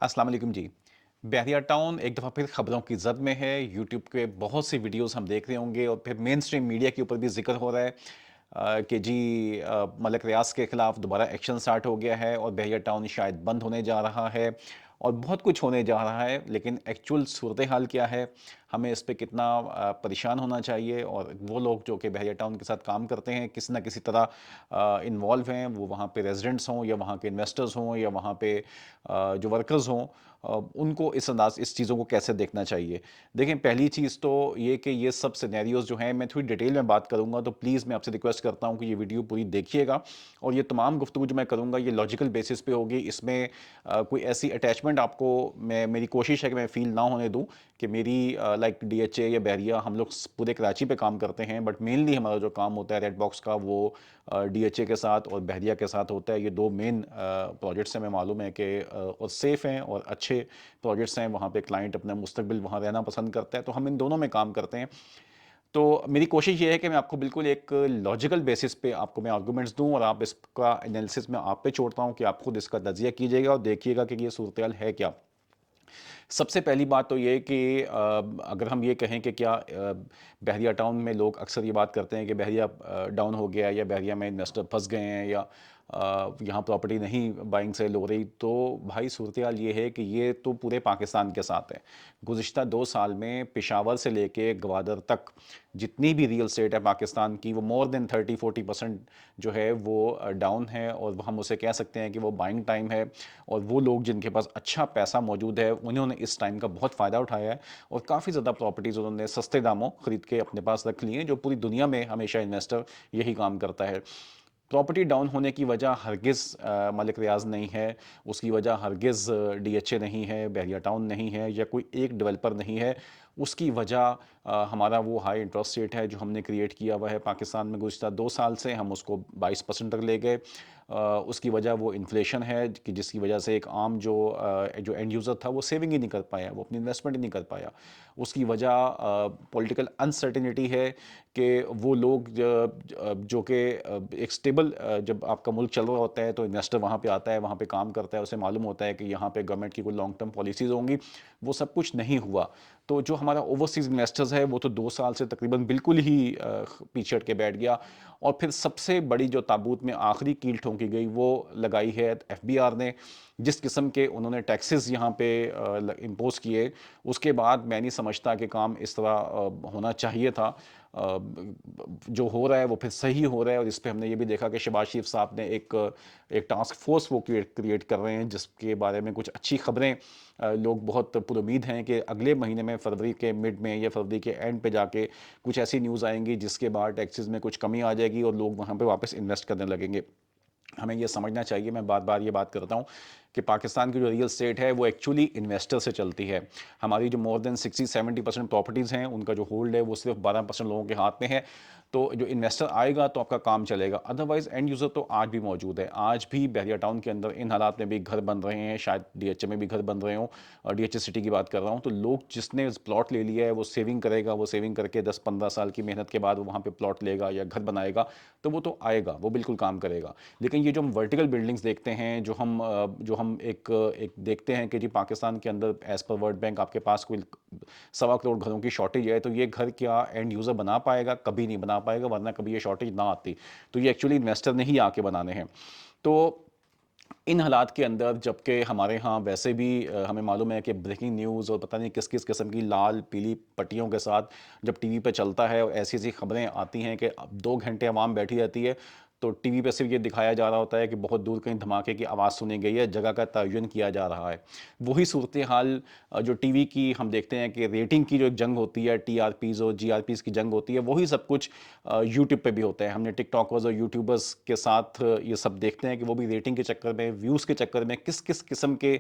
अस्सलाम वालेकुम जी। बहरिया टाउन एक दफ़ा फिर खबरों की ज़द में है। यूट्यूब के बहुत सी वीडियोस हम देख रहे होंगे और फिर मेन स्ट्रीम मीडिया के ऊपर भी ज़िक्र हो रहा है कि जी मलक रियाज के ख़िलाफ़ दोबारा एक्शन स्टार्ट हो गया है और बहरिया टाउन शायद बंद होने जा रहा है और बहुत कुछ होने जा रहा है। लेकिन एक्चुअल सूरत हाल क्या है, हमें इस पे कितना परेशान होना चाहिए और वो लोग जो कि बहरिया टाउन के साथ काम करते हैं किसी न किसी तरह इन्वॉल्व हैं, वो वहाँ पे रेजिडेंट्स हों या वहाँ के इन्वेस्टर्स हों या वहाँ पे जो वर्कर्स हों, उनको इस चीज़ों को कैसे देखना चाहिए। देखें, पहली चीज़ तो ये कि ये सब सिनेरियोज़ जो हैं मैं थोड़ी डिटेल में बात करूँगा, तो प्लीज़ मैं आपसे रिक्वेस्ट करता हूँ कि ये वीडियो पूरी देखिएगा और ये तमाम गुफ्तगू जो मैं करूँगा ये लॉजिकल बेसिस पे होगी। इसमें कोई ऐसी अटैचमेंट आपको मैं मेरी कोशिश है कि मैं फ़ील ना होने दूँ कि मेरी लाइक डीएचए या बहरिया हम लोग पूरे कराची पे काम करते हैं, बट मेनली हमारा जो काम होता है रेड बॉक्स का वो डीएचए के साथ और बहरिया के साथ होता है। ये दो मेन प्रोजेक्ट्स हैं, हमें मालूम है कि और सेफ़ हैं और अच्छे प्रोजेक्ट्स हैं। वहाँ पे क्लाइंट अपना मुस्तकबिल वहाँ रहना पसंद करता है, तो हम इन दोनों में काम करते हैं। तो मेरी कोशिश ये है कि मैं आपको बिल्कुल एक लॉजिकल बेसिस पे आपको मैं आर्गुमेंट्स दूँ और आप इसका एनालिसिस मैं आप पे छोड़ता हूँ कि आप खुद इसका तज्ज़िया कीजिएगा और देखिएगा कि ये सूरत-ए-हाल है क्या। सबसे पहली बात तो ये कि अगर हम ये कहें कि क्या बहरिया टाउन में लोग अक्सर ये बात करते हैं कि बहरिया डाउन हो गया या बहरिया में इन्वेस्टर फंस गए हैं या यहाँ प्रॉपर्टी नहीं बाइंग सेल हो रही, तो भाई सूरत-ए-हाल ये है कि ये तो पूरे पाकिस्तान के साथ है। गुज़िश्ता 2 साल में पेशावर से लेके ग्वादर तक जितनी भी रियल एस्टेट है पाकिस्तान की, वो मोर देन 30-40% जो है वो डाउन है और हम उसे कह सकते हैं कि वो बाइंग टाइम है। और वो लोग जिनके पास अच्छा पैसा मौजूद है उन्होंने इस टाइम का बहुत फ़ायदा उठाया है और काफ़ी ज़्यादा प्रॉपर्टीज़ उन्होंने सस्ते दामों ख़रीद के अपने पास रख ली हैं, जो पूरी दुनिया में हमेशा इन्वेस्टर यही काम करता है। प्रॉपर्टी डाउन होने की वजह हरगिज़ मलिक रियाज़ नहीं है, उसकी वजह हरगिज़ डीएचए नहीं है, बहरिया टाउन नहीं है या कोई एक डेवलपर नहीं है। उसकी वजह हमारा वो हाई इंटरेस्ट रेट है जो हमने क्रिएट किया हुआ है पाकिस्तान में गुज़िश्ता 2 साल से, हम उसको 22% तक ले गए। उसकी वजह वो इन्फ्लेशन है कि जिसकी वजह से एक आम जो एंड यूज़र था वो सेविंग ही नहीं कर पाया, वो अपनी इन्वेस्टमेंट ही नहीं कर पाया। उसकी वजह पॉलिटिकल अनसर्टेनिटी है कि वो लोग जो कि एक स्टेबल जब आपका मुल्क चल रहा होता है तो इन्वेस्टर वहाँ पे आता है, वहाँ पे काम करता है, उसे मालूम होता है कि यहाँ पे गवर्नमेंट की कोई लॉन्ग टर्म पॉलिसीज़ होंगी, वो सब कुछ नहीं हुआ। तो जो हमारा ओवरसीज़ इन्वेस्टर्स है वो तो 2 साल से तकरीबन बिल्कुल ही पीछे हट के बैठ गया और फिर सबसे बड़ी जो ताबूत में आखिरी कील ठोंकी गई वो लगाई है एफबीआर ने। जिस किस्म के उन्होंने टैक्सेस यहाँ पे इम्पोज किए, उसके बाद मैं नहीं समझता कि काम इस तरह होना चाहिए था। जो हो रहा है वो फिर सही हो रहा है और इस पे हमने ये भी देखा कि शहबाज शरीफ साहब ने एक टास्क फोर्स वो क्रिएट कर रहे हैं जिसके बारे में कुछ अच्छी खबरें लोग बहुत पुरुमीद हैं कि अगले महीने में फरवरी के मिड में या फरवरी के एंड पे जाके कुछ ऐसी न्यूज़ आएंगी जिसके बाद टैक्सेस में कुछ कमी आ जाएगी और लोग वहाँ पे वापस इन्वेस्ट करने लगेंगे। हमें ये समझना चाहिए, मैं बार-बार ये बात करता हूँ कि पाकिस्तान की जो रियल एस्टेट है वो एक्चुअली इन्वेस्टर से चलती है। हमारी जो मोर देन 60-70% प्रॉपर्टीज़ हैं उनका जो होल्ड है वो सिर्फ 12% लोगों के हाथ में है। तो जो इन्वेस्टर आएगा तो आपका काम चलेगा, अदरवाइज़ एंड यूज़र तो आज भी मौजूद है। आज भी बहरिया टाउन के अंदर इन हालात में भी घर बन रहे हैं, शायद डीएचए में भी घर बन रहे हों, डीएचए सिटी की बात कर रहा हूँ। तो लोग जिसने प्लॉट ले लिया है वो सेविंग करेगा, वो सेविंग करके 10-15 साल की मेहनत के बाद वो वहाँ पे प्लॉट लेगा या घर बनाएगा, तो वो तो आएगा, वो बिल्कुल काम करेगा। लेकिन ये जो हम वर्टिकल बिल्डिंग्स देखते हैं, जो हम एक देखते हैं कि जी पाकिस्तान के अंदर एज़ पर वर्ल्ड बैंक आपके पास कोई 1.25 करोड़ घरों की शॉर्टेज है, तो ये घर क्या एंड यूज़र बना पाएगा? कभी नहीं बना पाएगा, वरना कभी ये शॉर्टेज ना आती। तो ये एक्चुअली इन्वेस्टर ने ही आके बनाने हैं। तो इन हालात के अंदर जबकि हमारे यहाँ वैसे भी हमें मालूम है कि ब्रेकिंग न्यूज़ और पता नहीं किस-किस किस्म की लाल, पीली पट्टियों के साथ जब टीवी पे चलता है और ऐसी-ऐसी खबरें आती हैं कि अब 2 घंटे अवाम बैठी रहती है, तो टीवी पे सिर्फ ये दिखाया जा रहा होता है कि बहुत दूर कहीं धमाके की आवाज़ सुनी गई है, जगह का तयन किया जा रहा है। वही सूरत-ए-हाल जो टीवी की हम देखते हैं कि रेटिंग की जो एक जंग होती है, टीआरपीज़ और जीआरपीज़ की जंग होती है, वही सब कुछ यूट्यूब पे भी होता है। हमने टिकटॉकर्स और यूट्यूबर्स के साथ ये सब देखते हैं कि वो भी रेटिंग के चक्कर में, व्यूज़ के चक्कर में किस-किस किस्म के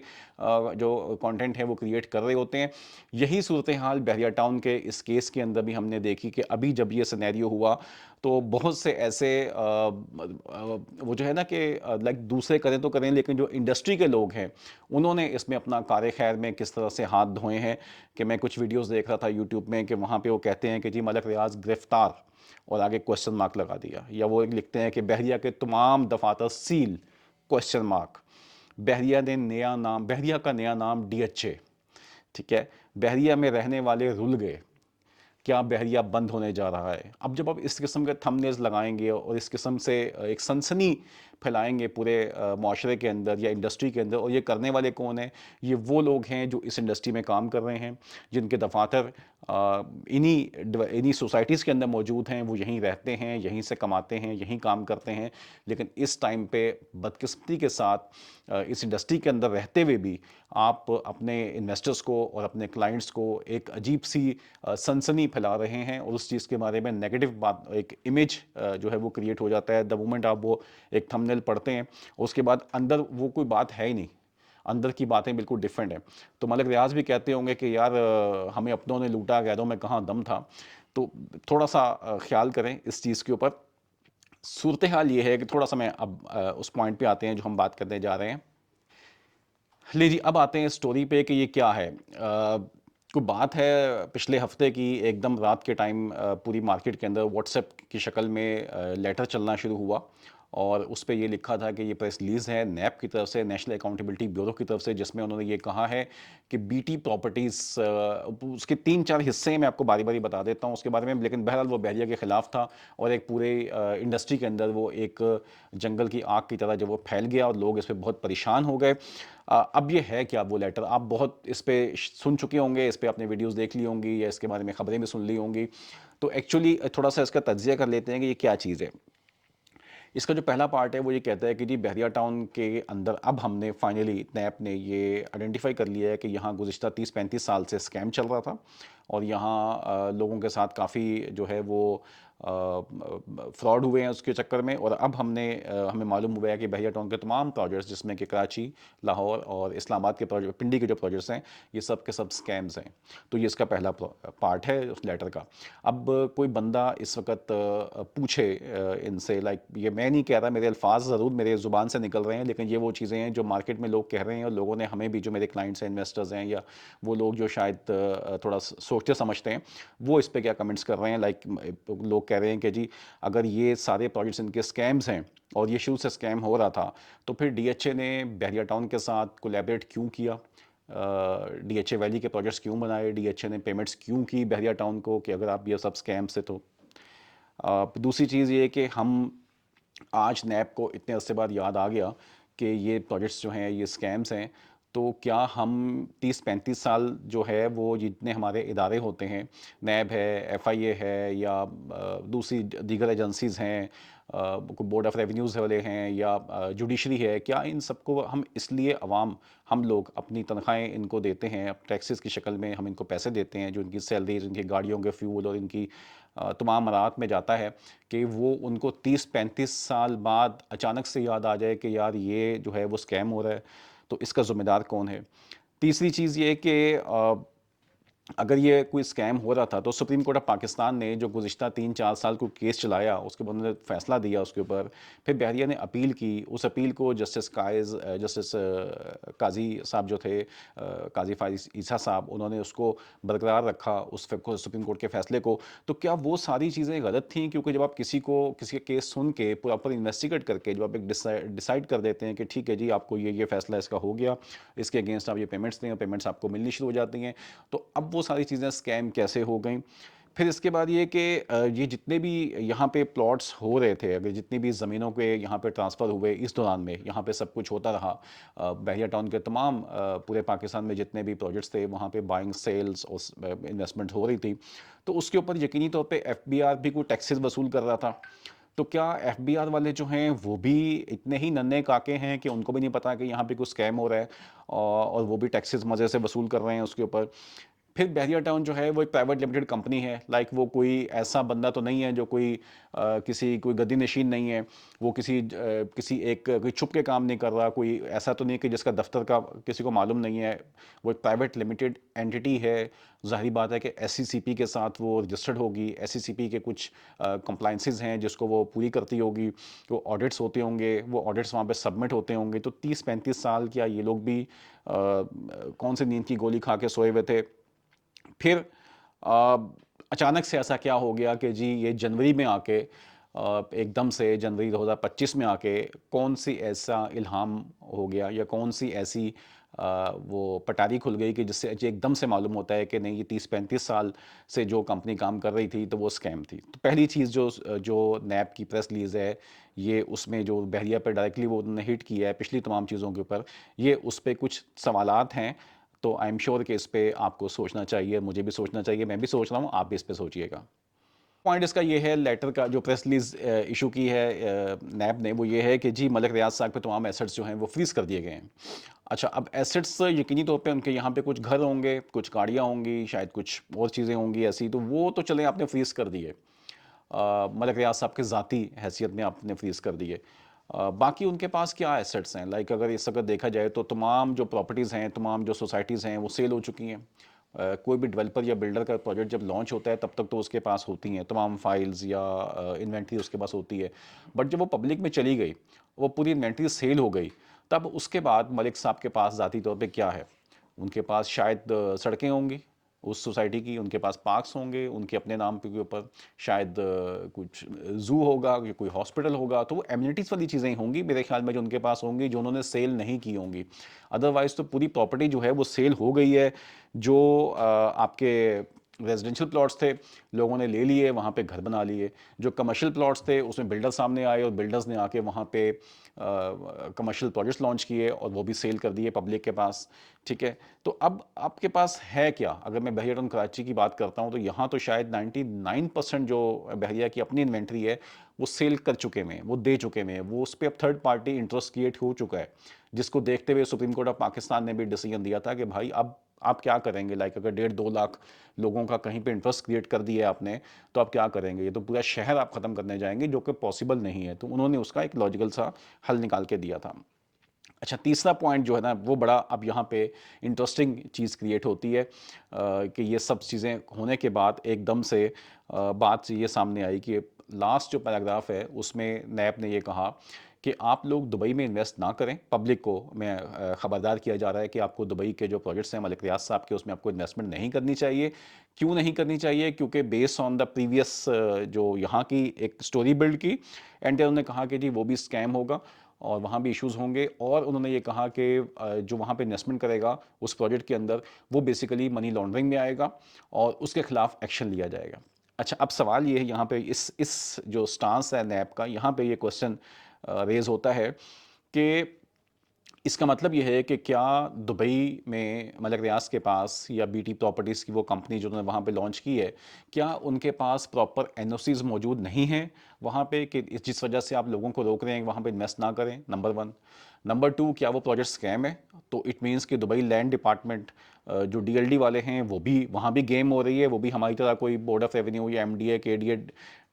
जो कंटेंट है वो क्रिएट कर रहे होते हैं। यही सूरत-ए-हाल बहरिया टाउन के इस केस के अंदर भी हमने देखी कि अभी जब ये सिनेरियो हुआ, तो बहुत से ऐसे वो जो है ना कि लाइक दूसरे करें तो करें, लेकिन जो इंडस्ट्री के लोग हैं, उन्होंने इसमें अपना कार खैर में किस तरह से हाथ धोए हैं कि मैं कुछ वीडियोज़ देख रहा था यूट्यूब में कि वहाँ पे वो कहते हैं कि जी मलिक रियाज़ गिरफ्तार और आगे क्वेश्चन मार्क लगा दिया, या वो लिखते हैं कि बहरिया के तमाम दफातर सील, क्वेश्चन मार्क। बहरिया का नया नाम डीएचए, ठीक है। बहरिया में रहने वाले रुल गए, क्या बहरिया बंद होने जा रहा है। अब जब आप इस किस्म के थंबनेल्स लगाएंगे और इस किस्म से एक सनसनी फैलाएंगे पूरे माशरे के अंदर या इंडस्ट्री के अंदर, और ये करने वाले कौन हैं, ये वो लोग हैं जो इस इंडस्ट्री में काम कर रहे हैं, जिनके दफातर इन्हीं सोसाइटीज़ के अंदर मौजूद हैं, वो यहीं रहते हैं, यहीं से कमाते हैं, यहीं काम करते हैं। लेकिन इस टाइम पे बदकिस्मती के साथ इस इंडस्ट्री के अंदर रहते हुए भी आप अपने इन्वेस्टर्स को और अपने क्लाइंट्स को एक अजीब सी सनसनी फैला रहे हैं, और उस चीज़ के बारे में नेगेटिव बात, एक इमेज जो है वो क्रिएट हो जाता है द मोमेंट आप वो एक थंबनेल पढ़ते हैं। उसके बाद अंदर वो कोई बात है ही नहीं, अंदर की बातें बिल्कुल डिफरेंट हैं। तो मलिक रियाज भी कहते होंगे कि यार हमें अपनों ने लूटा, गैरों में कहाँ दम था। तो थोड़ा सा ख्याल करें इस चीज़ के ऊपर। सूरत हाल ये है कि थोड़ा सा मैं अब उस पॉइंट पे आते हैं जो हम बात करने जा रहे हैं। ले जी, अब आते हैं स्टोरी पे कि ये क्या है। कोई बात है पिछले हफ्ते की, एकदम रात के टाइम पूरी मार्केट के अंदर व्हाट्सएप की शक्ल में लेटर चलना शुरू हुआ, और उस पे ये लिखा था कि ये प्रेस रिलीज़ है नैप की तरफ से, नेशनल अकाउंटेबिलिटी ब्यूरो की तरफ से, जिसमें उन्होंने ये कहा है कि बीटी प्रॉपर्टीज़, उसके 3-4 हिस्से मैं आपको बारी बारी बता देता हूँ उसके बारे में, लेकिन बहरहाल वो बहरिया के ख़िलाफ़ था, और एक पूरे इंडस्ट्री के अंदर वो एक जंगल की आग की तरह जब वो फैल गया और लोग इस पर बहुत परेशान हो गए। अब ये है क्या वो लेटर, आप बहुत इस पे सुन चुके होंगे, इस पे आपने वीडियोस देख ली होंगी या इसके बारे में खबरें भी सुन ली होंगी। तो एक्चुअली थोड़ा सा इसका तज्जिया कर लेते हैं कि ये क्या चीज़ है। इसका जो पहला पार्ट है वो ये कहता है कि जी बहरिया टाउन के अंदर अब हमने फाइनली नैप ने ये आइडेंटिफाई कर लिया है कि यहाँ गुज़िश्ता 30-35 साल से स्कैम चल रहा था, और यहाँ लोगों के साथ काफ़ी जो है वो फ्रॉड हुए हैं उसके चक्कर में। और अब हमें मालूम हुआ है कि बहरिया टाउन के तमाम प्रोजेक्ट्स, जिसमें कि कराची, लाहौर और इस्लामाबाद के प्रोजेक्ट, पिंडी के जो प्रोजेक्ट्स हैं, ये सब के सब स्कैम्स हैं। तो ये इसका पहला पार्ट है उस लेटर का। अब कोई बंदा इस वक्त पूछे इनसे, लाइक, ये मैं नहीं कह रहा, मेरे अल्फाज ज़रूर मेरे ज़ुबान से निकल रहे हैं, लेकिन ये वो चीज़ें हैं जो मार्केट में लोग कह रहे हैं, और लोगों ने हमें भी, जो मेरे क्लाइंट्स हैं, इन्वेस्टर्स हैं, या वो लोग जो शायद थोड़ा सोचते समझते हैं, वो इस पे क्या कमेंट्स कर रहे हैं। लाइक, लोग कह रहे हैं कि जी अगर ये सारे प्रोजेक्ट्स इनके स्कैम्स हैं और ये शुरू से स्कैम हो रहा था, तो फिर डीएचए ने बहरिया टाउन के साथ कोलैबोरेट क्यों किया, डीएचए वैली के प्रोजेक्ट्स क्यों बनाए, डीएचए ने पेमेंट्स क्यों की बहरिया टाउन को, कि अगर आप ये सब स्कैम्स है तो। दूसरी चीज़ ये कि हम आज नैप को इतने अरसे बाद याद आ गया कि ये प्रोजेक्ट्स जो हैं ये स्कैम्स हैं, तो क्या हम 30-35 साल जो है वो जितने हमारे इदारे होते हैं, नैब है, एफआईए है, या दूसरी दीगर एजेंसीज़ हैं, कोई बोर्ड ऑफ रेवेन्यूज़ वाले हैं, या जुडिशरी है, क्या इन सबको हम इसलिए हम लोग अपनी तनख्वाहें इनको देते हैं, टैक्सेस की शक्ल में हम इनको पैसे देते हैं, जो इनकी सैलरीज, इनकी गाड़ियों के फ्यूल और इनकी तमाम मराहत में जाता है, कि वो उनको 30-35 साल बाद अचानक से याद आ जाए कि यार ये जो है वो स्कैम हो रहा है, तो इसका ज़िम्मेदार कौन है। तीसरी चीज़ ये कि अगर ये कोई स्कैम हो रहा था, तो सुप्रीम कोर्ट ऑफ पाकिस्तान ने जो गुज़िश्ता 3-4 साल को केस चलाया, उसके बाद उन्होंने फ़ैसला दिया उसके ऊपर, फिर बहरिया ने अपील की, उस अपील को जस्टिस काज़ी साहब जो थे, काज़ी फ़ाइज़ ईसा साहब, उन्होंने उसको बरकरार रखा, सुप्रीम कोर्ट के फ़ैसले को। तो क्या वो सारी चीज़ें गलत थीं? क्योंकि जब आप किसी का केस सुन के प्रॉपर इन्वेस्टिगेट करके जब आप एक डिसाइड कर देते हैं कि ठीक है जी, आपको ये फ़ैसला इसका हो गया, इसके अगेंस्ट आप ये पेमेंट्स दें, और पेमेंट्स आपको मिलनी शुरू हो जाती हैं, तो अब वो सारी चीज़ें स्कैम कैसे हो गई। फिर इसके बाद ये कि ये जितने भी यहाँ पे प्लॉट्स हो रहे थे, अगर जितनी भी ज़मीनों के यहाँ पे ट्रांसफ़र हुए इस दौरान में, यहाँ पे सब कुछ होता रहा, बहरिया टाउन के तमाम पूरे पाकिस्तान में जितने भी प्रोजेक्ट्स थे, वहाँ पे बाइंग, सेल्स और इन्वेस्टमेंट हो रही थी, तो उसके ऊपर यकीनी तौर पे एफबीआर भी कोई टैक्सेस वसूल कर रहा था। तो क्या एफबीआर वाले जो हैं वो भी इतने ही नन्हे काके हैं कि उनको भी नहीं पता कि यहाँ पे कुछ स्कैम हो रहा है, और वो भी टैक्सेस मज़े से वसूल कर रहे हैं उसके ऊपर। फिर बहरिया टाउन जो है वो एक प्राइवेट लिमिटेड कंपनी है, लाइक वो कोई ऐसा बंदा तो नहीं है जो कोई गद्दी नशीन नहीं है, वो कोई छुप के काम नहीं कर रहा, कोई ऐसा तो नहीं कि जिसका दफ्तर का किसी को मालूम नहीं है। वो एक प्राइवेट लिमिटेड एंटिटी है, ज़ाहिर बात है कि एससीसीपी के साथ वो रजिस्टर्ड होगी, एससीसीपी के कुछ कंप्लाइंसेस हैं जिसको वो पूरी करती होगी, वो ऑडिट्स होते होंगे, वो ऑडिट्स वहाँ पे सबमिट होते होंगे। तो 30-35 साल क्या ये लोग भी कौन सी नींद की गोली खा के सोए हुए थे। फिर अ, अचानक से ऐसा क्या हो गया कि जी ये जनवरी में आके ایک دم سے جنوری 2025 میں آ کے کون سی ایسا الہام ہو گیا یا کون سی ایسی وہ پٹاری کھل گئی کہ جس سے ایک دم سے معلوم ہوتا ہے کہ نہیں یہ 30-35 سال سے جو کمپنی کام کر رہی تھی تو وہ اسکیم تھی. تو پہلی چیز جو نیب کی پریس ریلیز ہے، یہ اس میں جو بحریہ پہ ڈائریکٹلی وہ انہوں نے ہٹ کیا ہے پچھلی تمام چیزوں کے اوپر، یہ اس پہ کچھ سوالات ہیں. تو آئی ایم شیور کہ اس پہ آپ کو سوچنا چاہیے، مجھے بھی سوچنا چاہیے، میں بھی سوچ رہا ہوں، آپ بھی اس پہ سوچیے گا. پوائنٹ اس کا یہ ہے، لیٹر کا جو پریس ریلیز ایشو کی ہے نیب نے، وہ یہ ہے کہ جی ملک ریاض صاحب کے تمام ایسٹس جو ہیں وہ فریز کر دیے گئے ہیں. اچھا، اب ایسٹس یقینی طور پہ ان کے یہاں پہ کچھ گھر ہوں گے، کچھ گاڑیاں ہوں گی، شاید کچھ اور چیزیں ہوں گی ایسی، تو وہ تو چلیں آپ نے فریز کر دیے، ملک ریاض صاحب کے ذاتی حیثیت میں آپ نے فریز کر دیے. باقی ان کے پاس کیا ایسٹس ہیں؟ لائک اگر اس وقت دیکھا جائے تو تمام جو پراپرٹیز ہیں، تمام جو سوسائٹیز ہیں وہ سیل ہو چکی ہیں. کوئی بھی ڈیولپر یا بلڈر کا پروجیکٹ جب لانچ ہوتا ہے تب تک تو اس کے پاس ہوتی ہیں تمام فائلز یا انوینٹری اس کے پاس ہوتی ہے. بٹ جب وہ پبلک میں چلی گئی، وہ پوری انوینٹری سیل ہو گئی، تب اس کے بعد ملک صاحب کے پاس ذاتی طور پہ کیا ہے؟ ان کے پاس شاید سڑکیں ہوں گی اس سوسائٹی کی، ان کے پاس پارکس ہوں گے ان کے اپنے نام کے اوپر، شاید کچھ زو ہوگا یا کوئی ہاسپٹل ہوگا. تو وہ ایمنیٹیز والی چیزیں ہوں گی میرے خیال میں جو ان کے پاس ہوں گی، جو انہوں نے سیل نہیں کی ہوں گی. ادروائز تو پوری پراپرٹی جو ہے وہ سیل ہو گئی ہے. جو آپ کے ریزیڈنشل پلاٹس تھے لوگوں نے لے لیے، وہاں پہ گھر بنا لیے. جو کمرشل پلاٹس تھے اس میں بلڈر سامنے آئے اور بلڈرز نے آ کے وہاں پہ کمرشل پروجیکٹس لانچ کیے اور وہ بھی سیل کر دیے پبلک کے پاس. ٹھیک ہے، تو اب آپ کے پاس ہے کیا؟ اگر میں بحریہ ٹاؤن کراچی کی بات کرتا ہوں تو یہاں تو شاید 99% جو بحریہ کی اپنی انوینٹری ہے وہ سیل کر چکے میں، وہ دے چکے میں، وہ اس پہ اب تھرڈ پارٹی انٹرسٹ کریٹ ہو چکا ہے، جس کو دیکھتے ہوئے سپریم کورٹ آف پاکستان نے بھی ڈیسیجن دیا تھا کہ بھائی اب آپ کیا کریں گے؟ لائک اگر 1.5-2 لاکھ لوگوں کا کہیں پہ انٹرسٹ کریٹ کر دیا ہے آپ نے، تو آپ کیا کریں گے؟ یہ تو پورا شہر آپ ختم کرنے جائیں گے، جو کہ پاسبل نہیں ہے. تو انہوں نے اس کا ایک لاجیکل سا حل نکال کے دیا تھا. اچھا، تیسرا پوائنٹ جو ہے نا وہ بڑا اب یہاں پہ انٹرسٹنگ چیز کریٹ ہوتی ہے کہ یہ سب چیزیں ہونے کے بعد ایک دم سے بات یہ سامنے آئی کہ لاسٹ جو پیراگراف ہے اس میں نیب نے یہ کہا کہ آپ لوگ دبئی میں انویسٹ نہ کریں. پبلک کو میں خبردار کیا جا رہا ہے کہ آپ کو دبئی کے جو پروجیکٹس ہیں ملک ریاض صاحب کے، اس میں آپ کو انویسٹمنٹ نہیں کرنی چاہیے. کیوں نہیں کرنی چاہیے؟ کیونکہ بیس آن دا پریویس جو یہاں کی ایک سٹوری بلڈ کی، اینڈ انہوں نے کہا کہ جی وہ بھی اسکیم ہوگا اور وہاں بھی ایشوز ہوں گے. اور انہوں نے یہ کہا کہ جو وہاں پہ انویسٹمنٹ کرے گا اس پروجیکٹ کے اندر، وہ بیسیکلی منی لانڈرنگ میں آئے گا اور اس کے خلاف ایکشن لیا جائے گا. اچھا، اب سوال یہ ہے یہاں پہ اس جو سٹانس ہے نیب کا، یہاں پہ یہ کوسچن ریز ہوتا ہے کہ اس کا مطلب یہ ہے کہ کیا دبئی میں ملک ریاض کے پاس یا بی ٹی پراپرٹیز کی وہ کمپنی جو انہوں نے وہاں پہ لانچ کی ہے، کیا ان کے پاس پراپر این او سیز موجود نہیں ہیں وہاں پہ کہ جس وجہ سے آپ لوگوں کو روک رہے ہیں وہاں پہ انویسٹ نہ کریں؟ نمبر 1. نمبر 2، کیا وہ پروجیکٹ اسکیم ہے؟ تو اٹ مینس کہ دبئی لینڈ ڈپارٹمنٹ جو ڈی ایل ڈی والے ہیں وہ بھی وہاں بھی گیم ہو رہی ہے، وہ بھی ہماری طرح کوئی بورڈ آف ریونیو یا ایم ڈی اے کے ڈی اے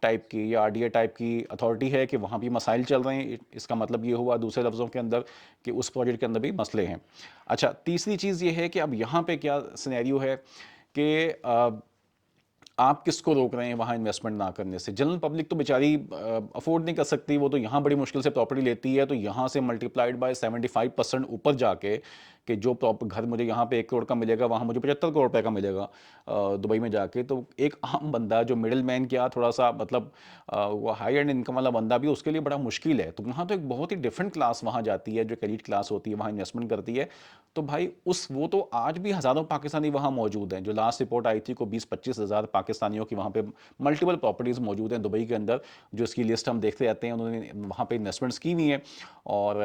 ٹائپ کی یا آر ڈی اے ٹائپ کی اتھارٹی ہے کہ وہاں بھی مسائل چل رہے ہیں. اس کا مطلب یہ ہوا دوسرے لفظوں کے اندر کہ اس پروجیکٹ کے اندر بھی مسئلے ہیں. اچھا، تیسری چیز یہ ہے کہ اب یہاں پہ کیا سینیریو ہے کہ آپ کس کو روک رہے ہیں وہاں انویسٹمنٹ نہ کرنے سے؟ جنرل پبلک تو بیچاری افورڈ نہیں کر سکتی، وہ تو یہاں بڑی مشکل سے پراپرٹی لیتی ہے، تو یہاں سے ملٹیپلائڈ بائی 75% اوپر جا کے کہ جو گھر مجھے یہاں پہ 1 کروڑ کا ملے گا وہاں مجھے 75 کروڑ روپے کا ملے گا دبئی میں جا کے. تو ایک عام بندہ جو مڈل مین کیا تھوڑا سا مطلب وہ ہائی اینڈ انکم والا بندہ بھی، اس کے لیے بڑا مشکل ہے. تو وہاں تو ایک بہت ہی ڈفرینٹ کلاس وہاں جاتی ہے جو ایلیٹ کلاس ہوتی ہے، وہاں انویسٹمنٹ کرتی ہے. تو بھائی وہ تو آج بھی ہزاروں پاکستانی وہاں موجود ہیں. جو لاسٹ رپورٹ آئی تھی کو 20-25 ہزار پاکستانیوں کی وہاں پہ ملٹیپل پراپرٹیز موجود ہیں دبئی کے اندر، جو اس کی لسٹ ہم دیکھتے رہتے ہیں، انہوں نے وہاں پہ انویسٹمنٹس کی ہوئی ہیں. اور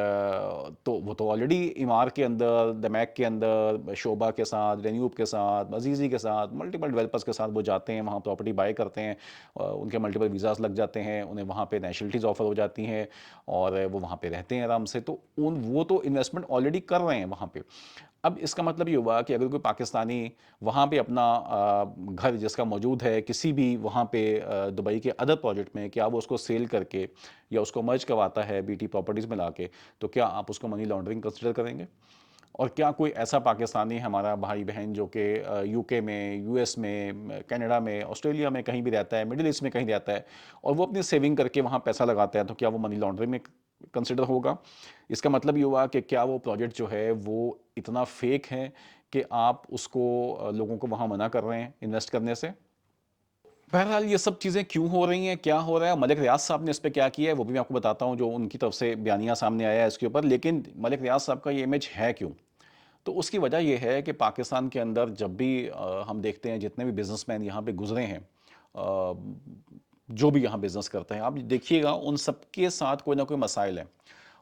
تو وہ تو آلریڈی ایمار کے اندر، دمیک کے اندر، شعبہ کے ساتھ، رینیوب کے ساتھ، عزیزی کے ساتھ، ملٹیپل ڈیولپرز کے ساتھ وہ جاتے ہیں وہاں پراپرٹی بائی کرتے ہیں، ان کے ملٹیپل ویزاز لگ جاتے ہیں، انہیں وہاں پہ نیشنلٹیز آفر ہو جاتی ہیں اور وہ وہاں پہ رہتے ہیں آرام سے. تو وہ تو انویسٹمنٹ آلریڈی کر رہے ہیں وہاں پہ. اب اس کا مطلب یہ ہوا کہ اگر کوئی پاکستانی وہاں پہ اپنا گھر جس کا موجود ہے کسی بھی وہاں پہ دبئی کے ادر پروجیکٹ میں، کیا وہ اس کو سیل کر کے یا اس کو مرج کرواتا ہے بی ٹی پراپرٹیز میں لا کے، تو کیا آپ اس کو منی لانڈرنگ کنسیڈر کریں گے؟ اور کیا کوئی ایسا پاکستانی ہمارا بھائی بہن جو کہ یو کے میں، یو ایس میں، کینیڈا میں، آسٹریلیا میں کہیں بھی رہتا ہے، مڈل ایسٹ میں کہیں رہتا ہے، اور وہ اپنی سیونگ کر کے وہاں پیسہ لگاتا ہے، تو کیا وہ منی لانڈرنگ میں کنسیڈر ہوگا؟ اس کا مطلب یہ ہوا کہ کیا وہ پروجیکٹ جو ہے وہ اتنا فیک ہے کہ آپ اس کو لوگوں کو وہاں منع کر رہے ہیں انویسٹ کرنے سے؟ बहरहाल ये सब चीज़ें क्यों हो रही हैं, क्या हो रहा है, मलिक रियाज़ साहब ने इस पे क्या किया है, वो भी मैं आपको बताता हूँ, जो उनकी तरफ से बयानिया सामने आया है इसके ऊपर। लेकिन मलिक रियाज़ साहब का ये इमेज है क्यों? तो उसकी वजह ये है कि पाकिस्तान के अंदर जब भी हम देखते हैं जितने भी बिजनेसमैन यहाँ पे गुजरे हैं, जो भी यहाँ बिजनेस करते हैं, आप देखिएगा उन सबके साथ कोई ना कोई मसाइल है।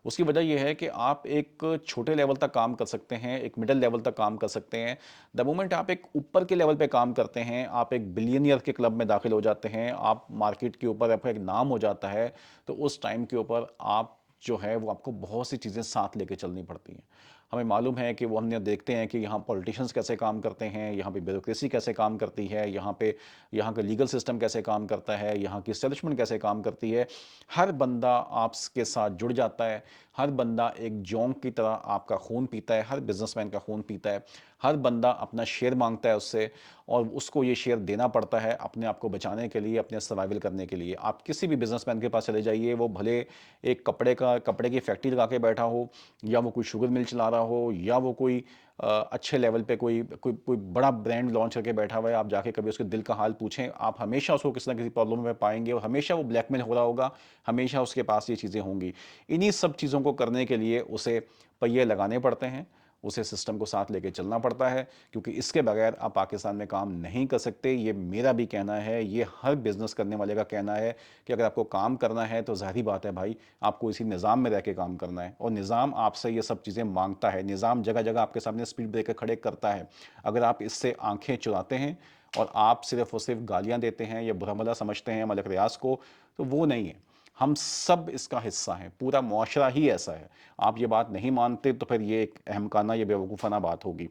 उसकी वजह यह है कि आप एक छोटे लेवल तक काम कर सकते हैं, एक मिडिल लेवल तक काम कर सकते हैं। द मोमेंट आप एक ऊपर के लेवल पे काम करते हैं, आप एक बिलियनियर के क्लब में दाखिल हो जाते हैं, आप मार्केट के ऊपर आपका एक नाम हो जाता है, तो उस टाइम के ऊपर आप जो है वो आपको बहुत सी चीज़ें साथ लेके चलनी पड़ती हैं। हमें मालूम है कि वो हमने देखते हैं कि यहाँ पॉलिटिशियंस कैसे काम करते हैं, यहाँ पे ब्यूरोक्रेसी कैसे काम करती है, यहाँ का लीगल सिस्टम कैसे काम करता है, यहाँ की एस्टेब्लिशमेंट कैसे काम करती है। हर बंदा आपके साथ जुड़ जाता है, हर बंदा एक जोंक की तरह आपका खून पीता है, हर बिजनेसमैन का खून पीता है, हर बंदा अपना शेयर मांगता है उससे, और उसको ये शेयर देना पड़ता है अपने आप को बचाने के लिए, अपने सर्वाइवल करने के लिए। आप किसी भी बिजनेसमैन के पास चले जाइए, वो भले एक कपड़े की फैक्ट्री लगा के बैठा हो, या वो कोई शुगर मिल चला रहा हो, या वो कोई अच्छे लेवल पे कोई बड़ा ब्रांड लॉन्च करके बैठा हुआ है, आप जाके कभी उसके दिल का हाल पूछें, आप हमेशा उसको किसी ना किसी प्रॉब्लम में पाएंगे, और हमेशा वो ब्लैकमेल हो रहा होगा, हमेशा उसके पास ये चीज़ें होंगी। इन्हीं सब चीज़ों को करने के लिए उसे पहिए लगाने पड़ते हैं, उसे सिस्टम को साथ लेके चलना पड़ता है, क्योंकि इसके बगैर आप पाकिस्तान में काम नहीं कर सकते। ये मेरा भी कहना है, ये हर बिजनेस करने वाले का कहना है कि अगर आपको काम करना है तो ज़ाहिर बात है भाई, आपको इसी निज़ाम में रह के काम करना है, और निज़ाम आपसे ये सब चीज़ें मांगता है। निज़ाम जगह जगह आपके सामने स्पीड ब्रेकर खड़े करता है। अगर आप इससे आंखें चुराते हैं और आप सिर्फ और सिर्फ गालियाँ देते हैं या बुरा भला समझते हैं मलिक रियाज को, तो वो नहीं है। हम सब इसका हिस्सा हैं, पूरा मुआशरा ही ऐसा है। आप ये बात नहीं मानते तो फिर ये एक अहमकाना या बेवकूफ़ाना बात होगी।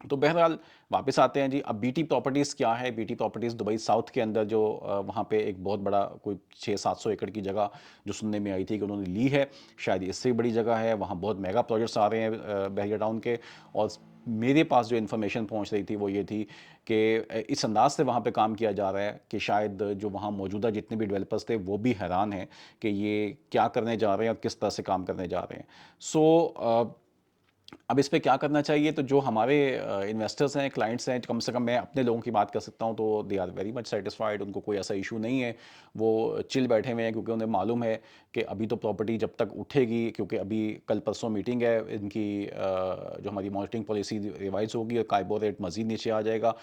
तो बहरहाल वापस आते हैं जी। अब बीटी प्रॉपर्टीज़ क्या है? बीटी प्रॉपर्टीज़ दुबई साउथ के अंदर जो वहाँ पे एक बहुत बड़ा कोई 600-700 एकड़ की जगह जो सुनने में आई थी कि उन्होंने ली है, शायद इससे भी बड़ी जगह है। वहाँ बहुत मेगा प्रोजेक्ट्स आ रहे हैं बहरिया टाउन के। और मेरे पास जो इन्फॉर्मेशन पहुँच रही थी वो ये थी कि इस अंदाज से वहाँ पे काम किया जा रहा है कि शायद जो वहाँ मौजूदा जितने भी डेवलपर्स थे वो भी हैरान हैं कि ये क्या करने जा रहे हैं और किस तरह से काम करने जा रहे हैं। सो अब इस पे क्या करना चाहिए? तो जो हमारे इन्वेस्टर्स हैं, क्लाइंट्स हैं, कम से कम मैं अपने लोगों की बात कर सकता हूँ, तो they are very much satisfied. उनको कोई ऐसा इशू नहीं है, वो चिल बैठे हुए हैं, क्योंकि उन्हें मालूम है कि अभी तो प्रॉपर्टी जब तक उठेगी, क्योंकि अभी कल परसों मीटिंग है इनकी, जो हमारी मॉनिटरिंग पॉलिसी रिवाइज होगी और काइबो रेट मज़ीद नीचे आ जाएगा।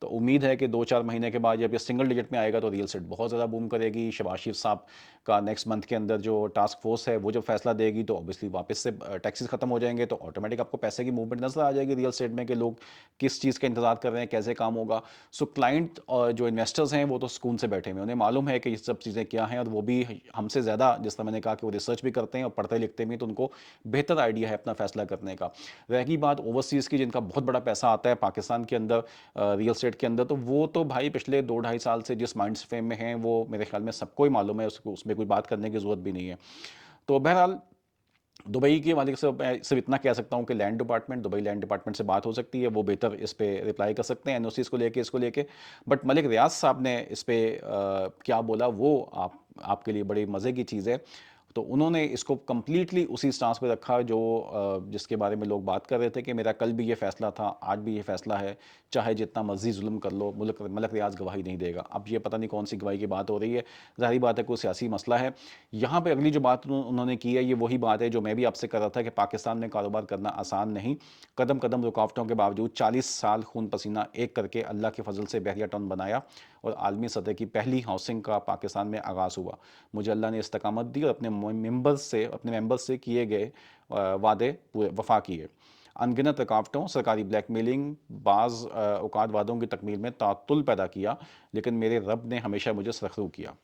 तो उम्मीद है कि 2-4 महीने के बाद जब ये सिंगल डिजिट में आएगा तो रियल एस्टेट बहुत ज़्यादा बूम करेगी। शहबाज शरीफ साहब का नेक्स्ट मंथ के अंदर जो टास्क फोर्स है वो जब फैसला देगी, तो ऑब्वियसली वापस से टैक्सेस खत्म हो जाएंगे, तो ऑटोमेटिक आपको पैसे की मूवमेंट नजर आ जाएगी रियल एस्टेट में कि लोग किस चीज़ का इंतजार कर रहे हैं, कैसे काम होगा। सो क्लाइंट और जो इन्वेस्टर्स हैं वो तो सुकून से बैठे हुए हैं, उन्हें मालूम है कि ये सब चीज़ें क्या हैं, और वो भी हमसे ज़्यादा, जिस तरह मैंने कहा कि वो रिसर्च भी करते हैं और पढ़ते लिखते भी, तो उनको बेहतर आइडिया है अपना फैसला करने का। रहेगी बात ओवरसीज़ की, जिनका बहुत बड़ा पैसा आता है पाकिस्तान के अंदर रियल एस्टेट के अंदर, तो वो तो भाई पिछले 2-2.5 साल से जिस माइंड फ्रेम में हैं वो मेरे ख्याल में सबको ही मालूम है, उसको उसमें कोई बात करने की ज़रूरत भी नहीं है। तो बहरहाल दुबई के मालिक से मैं सिर्फ इतना कह सकता हूँ कि दुबई लैंड डिपार्टमेंट से बात हो सकती है, वो बेहतर इस पे रिप्लाई कर सकते हैं एनओसीज़ को लेके, इसको लेके। बट मलिक रियाज साहब ने इस पे क्या बोला वो आपके लिए बड़ी मज़े की चीज़ है। तो उन्होंने इसको कंप्लीटली उसी स्टांस पे रखा जो जिसके बारे में लोग बात कर रहे थे कि मेरा कल भी ये फैसला था, आज भी ये फैसला है, चाहे जितना मर्जी जुल्म कर लो, मलिक रियाज गवाही नहीं देगा। अब ये पता नहीं कौन सी गवाही की बात हो रही है, ज़ाहिर बात है कोई सियासी मसला है। यहाँ पे अगली जो बात उन्होंने की है, ये वही बात है जो मैं भी आपसे कर रहा था कि पाकिस्तान में कारोबार करना आसान नहीं। कदम कदम रुकावटों के बावजूद 40 साल खून पसीना एक करके अल्लाह के फजल से बहरिया टाउन बनाया, और आलमी सतह की पहली हाउसिंग का पाकिस्तान में आगाज़ हुआ। मुझे अल्लाह ने इस्तकामत दी और अपने मेंबर्स से किए गए वादे पूरे वफा किए। अनगिनत रुकावटों, सरकारी ब्लैकमेलिंग, बाज़ औकात वादों की तकमील में तातुल पैदा किया, लेकिन मेरे रब ने हमेशा मुझे सरखरू किया।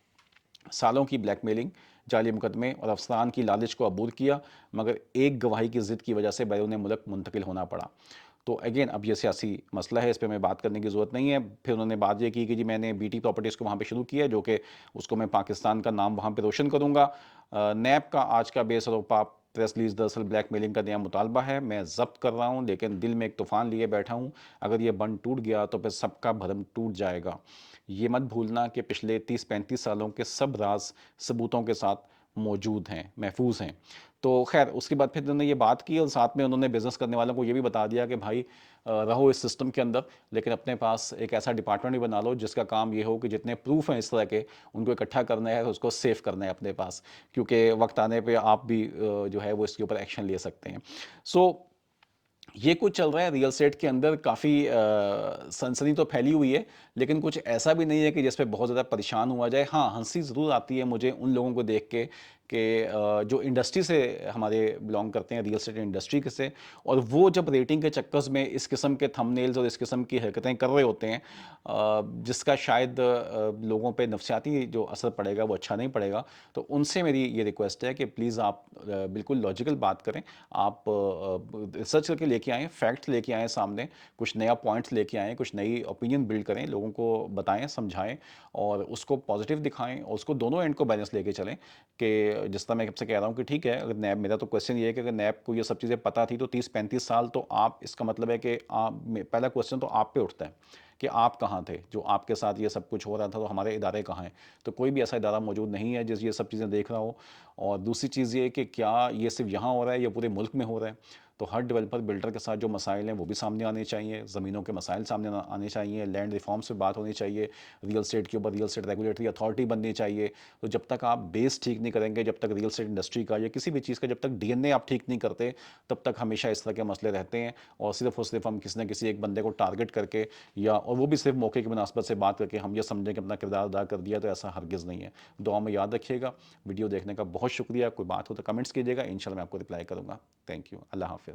सालों की ब्लैकमेलिंग, जाली मुकदमे और अफसरान की लालच को अबूर किया, मगर एक गवाही की ज़िद की वजह से बैरून मुल्क मुंतकिल होना पड़ा। तो अगेन अब ये सियासी मसला है, इस पे मैं बात करने की ज़रूरत नहीं है। फिर उन्होंने बात ये की कि जी मैंने बीटी प्रॉपर्टीज़ को वहाँ पे शुरू किया है, जो कि उसको मैं पाकिस्तान का नाम वहाँ पे रोशन करूँगा। नैब का आज का बेसरोपा प्रेस रिलीज दरअसल ब्लैकमेलिंग का नया मुतालबा है। मैं ज़ब्त कर रहा हूँ, लेकिन दिल में एक तूफ़ान लिए बैठा हूँ। अगर ये बंद टूट गया तो फिर सबका भरम टूट जाएगा। ये मत भूलना कि पिछले 30-35 सालों के सब राज सबूतों के साथ موجود ہیں، محفوظ ہیں۔ تو خیر اس کے بعد پھر انہوں نے یہ بات کی اور ساتھ میں انہوں نے بزنس کرنے والوں کو یہ بھی بتا دیا کہ بھائی رہو اس سسٹم کے اندر، لیکن اپنے پاس ایک ایسا ڈپارٹمنٹ بھی بنا لو جس کا کام یہ ہو کہ جتنے پروف ہیں اس طرح کے ان کو اکٹھا کرنا ہے، اس کو سیو کرنا ہے اپنے پاس، کیونکہ وقت آنے پہ آپ بھی جو ہے وہ اس کے اوپر ایکشن لے سکتے ہیں۔ سو یہ کچھ چل رہا ہے ریئل اسٹیٹ کے اندر، کافی سنسنی تو پھیلی ہوئی ہے، لیکن کچھ ایسا بھی نہیں ہے کہ جس پہ بہت زیادہ پریشان ہوا جائے۔ ہاں ہنسی ضرور آتی ہے مجھے ان لوگوں کو دیکھ کے کہ جو انڈسٹری سے ہمارے بلانگ کرتے ہیں، ریئل اسٹیٹ انڈسٹری کے سے، اور وہ جب ریٹنگ کے چکرز میں اس قسم کے تھم نیلز اور اس قسم کی حرکتیں کر رہے ہوتے ہیں جس کا شاید لوگوں پہ نفسیاتی جو اثر پڑے گا وہ اچھا نہیں پڑے گا، تو ان سے میری یہ ریکویسٹ ہے کہ پلیز آپ بالکل لاجیکل بات کریں، آپ ریسرچ کر کے لے کے آئیں، فیکٹس لے کے آئیں سامنے، کچھ نیا پوائنٹس لے کے آئیں، کچھ نئی اوپینین بلڈ کریں، لوگوں کو بتائیں، سمجھائیں اور اس کو پازیٹیو دکھائیں اور اس کو دونوں اینڈ کو بیلنس لے کے چلیں کہ جس طرح میں آپ سے کہہ رہا ہوں کہ ٹھیک ہے، اگر نیب، میرا تو کویشچن یہ ہے کہ اگر نیب کو یہ سب چیزیں پتہ تھی تو 30-35 سال تو آپ، اس کا مطلب ہے کہ آپ، پہلا کویشچن تو آپ پہ اٹھتا ہے کہ آپ کہاں تھے جو آپ کے ساتھ یہ سب کچھ ہو رہا تھا، تو ہمارے ادارے کہاں ہیں؟ تو کوئی بھی ایسا ادارہ موجود نہیں ہے جس یہ سب چیزیں دیکھ رہا ہو۔ اور دوسری چیز یہ کہ کیا یہ صرف یہاں ہو رہا ہے یا پورے ملک میں ہو رہا ہے؟ تو ہر ڈیولپر بلڈر کے ساتھ جو مسائل ہیں وہ بھی سامنے آنے چاہیے، زمینوں کے مسائل سامنے آنے چاہیے، لینڈ ریفارمس پہ بات ہونی چاہیے، ریئل اسٹیٹ کے اوپر ریئل اسٹیٹ ریگولیٹری اتھارٹی بننی چاہیے۔ تو جب تک آپ بیس ٹھیک نہیں کریں گے، جب تک ریئل اسٹیٹ انڈسٹری کا یا کسی بھی چیز کا جب تک ڈی این اے آپ ٹھیک نہیں کرتے، تب تک ہمیشہ اس طرح کے مسئلے رہتے ہیں، اور صرف ہم کسی نہ کسی ایک بندے کو ٹارگٹ کر کے یا، اور وہ بھی صرف موقع کی مناسبت سے بات کر کے ہم یہ سمجھیں کہ اپنا کردار ادا کر دیا، تو ایسا ہرگز نہیں ہے۔ دعا میں یاد رکھیے گا۔ ویڈیو دیکھنے کا بہت شکریہ، کوئی بات ہو تو کمنٹس کیجیے گا، انشاءاللہ میں آپ کو رپلائی کروں گا۔ تھینک یو، اللہ حافظ۔